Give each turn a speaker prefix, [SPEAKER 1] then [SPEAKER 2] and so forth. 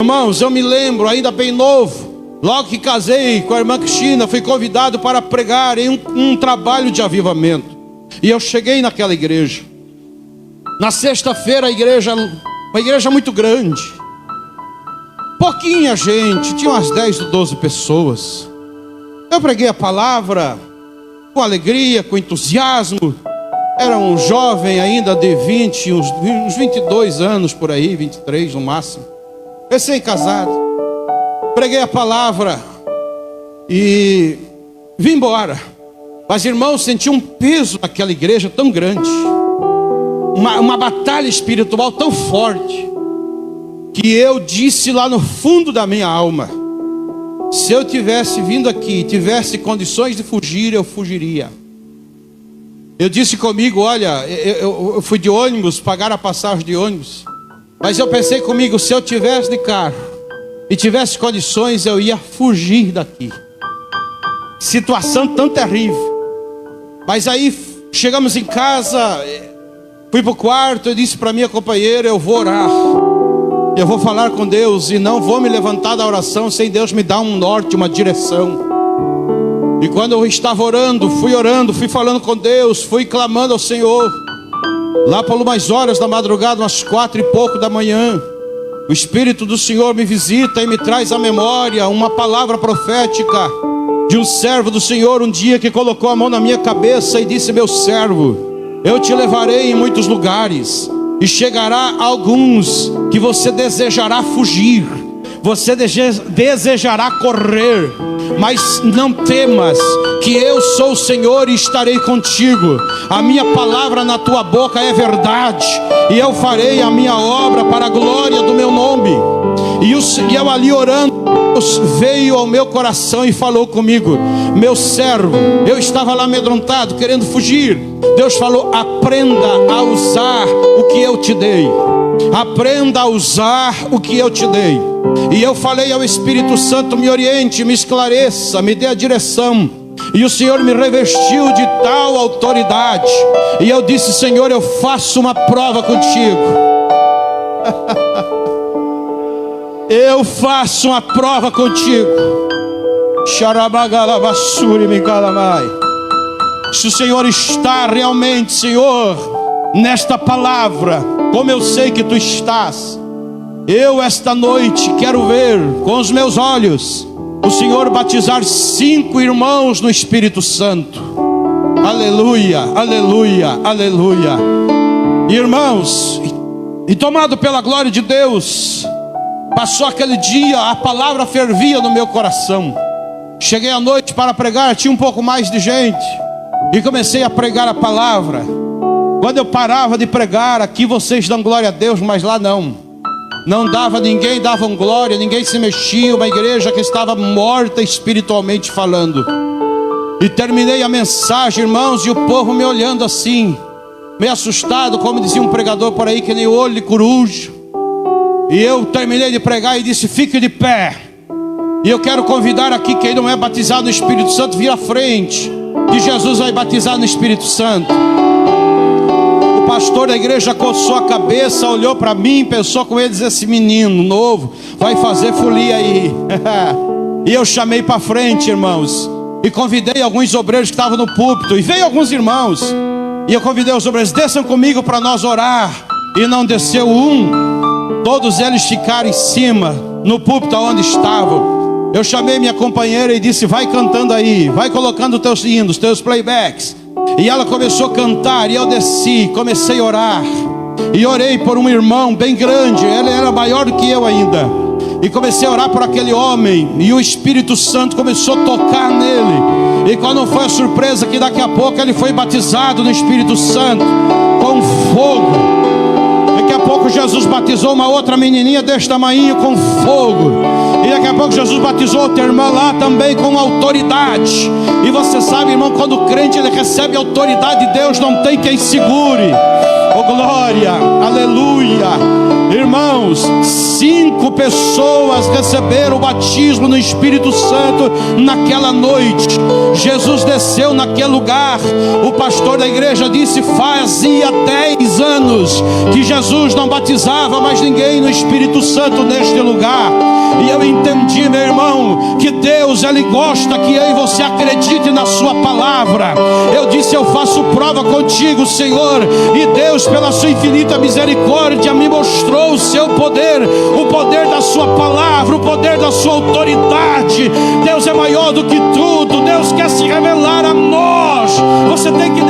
[SPEAKER 1] Irmãos, eu me lembro, ainda bem novo, logo que casei com a irmã Cristina, fui convidado para pregar em um trabalho de avivamento. E eu cheguei naquela igreja. Na sexta-feira, uma igreja muito grande, pouquinha gente, tinha umas 10 ou 12 pessoas. Eu preguei a palavra com alegria, com entusiasmo. Era um jovem ainda de 20, uns 22 anos por aí, 23 no máximo, recém-casado. Preguei a palavra e vim embora. Mas, irmãos, senti um peso naquela igreja tão grande, uma batalha espiritual tão forte, que eu disse lá no fundo da minha alma: se eu tivesse vindo aqui e tivesse condições de fugir, eu fugiria. Eu disse comigo: olha, eu fui de ônibus, pagar a passagem de ônibus, mas eu pensei comigo, se eu tivesse de carro e tivesse condições, eu ia fugir daqui. Situação tão terrível. Mas aí chegamos em casa, fui para o quarto, eu disse para minha companheira: eu vou orar, eu vou falar com Deus e não vou me levantar da oração sem Deus me dar um norte, uma direção. E quando eu estava orando, fui falando com Deus, fui clamando ao Senhor. Lá por umas horas da madrugada, umas 4 e pouco da manhã, o Espírito do Senhor me visita e me traz à memória uma palavra profética de um servo do Senhor um dia, que colocou a mão na minha cabeça e disse: meu servo, eu te levarei em muitos lugares, e chegará alguns que você desejará fugir, você desejará correr, mas não temas, que eu sou o Senhor e estarei contigo. A minha palavra na tua boca é verdade, e eu farei a minha obra para a glória do meu nome. E eu ali orando, Deus veio ao meu coração e falou comigo: meu servo, eu estava lá amedrontado, querendo fugir. Deus falou: aprenda a usar o que eu te dei. Aprenda a usar o que eu te dei. E eu falei ao Espírito Santo: me oriente, me esclareça, me dê a direção. E o Senhor me revestiu de tal autoridade. E eu disse: Senhor, eu faço uma prova contigo. Eu faço uma prova contigo. Se o Senhor está realmente, Senhor, nesta palavra, como eu sei que tu estás, eu esta noite quero ver com os meus olhos o Senhor batizar 5 irmãos no Espírito Santo. Aleluia, aleluia, aleluia. Irmãos, e tomado pela glória de Deus, passou aquele dia, a palavra fervia no meu coração. Cheguei à noite para pregar, tinha um pouco mais de gente, e comecei a pregar a palavra. Quando eu parava de pregar, aqui vocês dão glória a Deus, mas lá não dava, ninguém dava glória, ninguém se mexia, uma igreja que estava morta espiritualmente falando. E terminei a mensagem, irmãos, e o povo me olhando assim, meio assustado, como dizia um pregador por aí, que nem olho de coruja. E eu terminei de pregar e disse: fique de pé. E eu quero convidar aqui quem não é batizado no Espírito Santo, vir à frente, que Jesus vai batizar no Espírito Santo. O pastor da igreja coçou a cabeça, olhou para mim, pensou com eles: esse menino novo vai fazer folia aí. E eu chamei para frente, irmãos, e convidei alguns obreiros que estavam no púlpito, e veio alguns irmãos, e eu convidei os obreiros: desçam comigo para nós orar. E não desceu um. Todos eles ficaram em cima, no púlpito onde estavam. Eu chamei minha companheira e disse: vai cantando aí, vai colocando teus hinos, teus playbacks. E ela começou a cantar, e eu desci, comecei a orar. E orei por um irmão bem grande, ele era maior do que eu ainda. E comecei a orar por aquele homem, e o Espírito Santo começou a tocar nele. E qual não foi a surpresa, que daqui a pouco ele foi batizado no Espírito Santo, com fogo. Daqui a pouco Jesus batizou uma outra menininha deste tamanho com fogo. E daqui a pouco Jesus batizou outra irmã lá também com autoridade. E você sabe, irmão, quando o crente ele recebe a autoridade de Deus, não tem quem segure. Oh glória, aleluia. Irmão, Irmãos, 5 pessoas receberam o batismo no Espírito Santo naquela noite. Jesus desceu naquele lugar. O pastor da igreja disse: fazia 10 anos que Jesus não batizava mais ninguém no Espírito Santo neste lugar. E eu entendi, meu irmão, que Deus, Ele gosta que eu e você acredite na sua palavra. Eu disse: eu faço prova contigo, Senhor. E Deus, pela sua infinita misericórdia, me mostrou o seu poder, o poder da sua palavra, o poder da sua autoridade. Deus é maior do que tudo. Deus quer se revelar a nós. Você tem que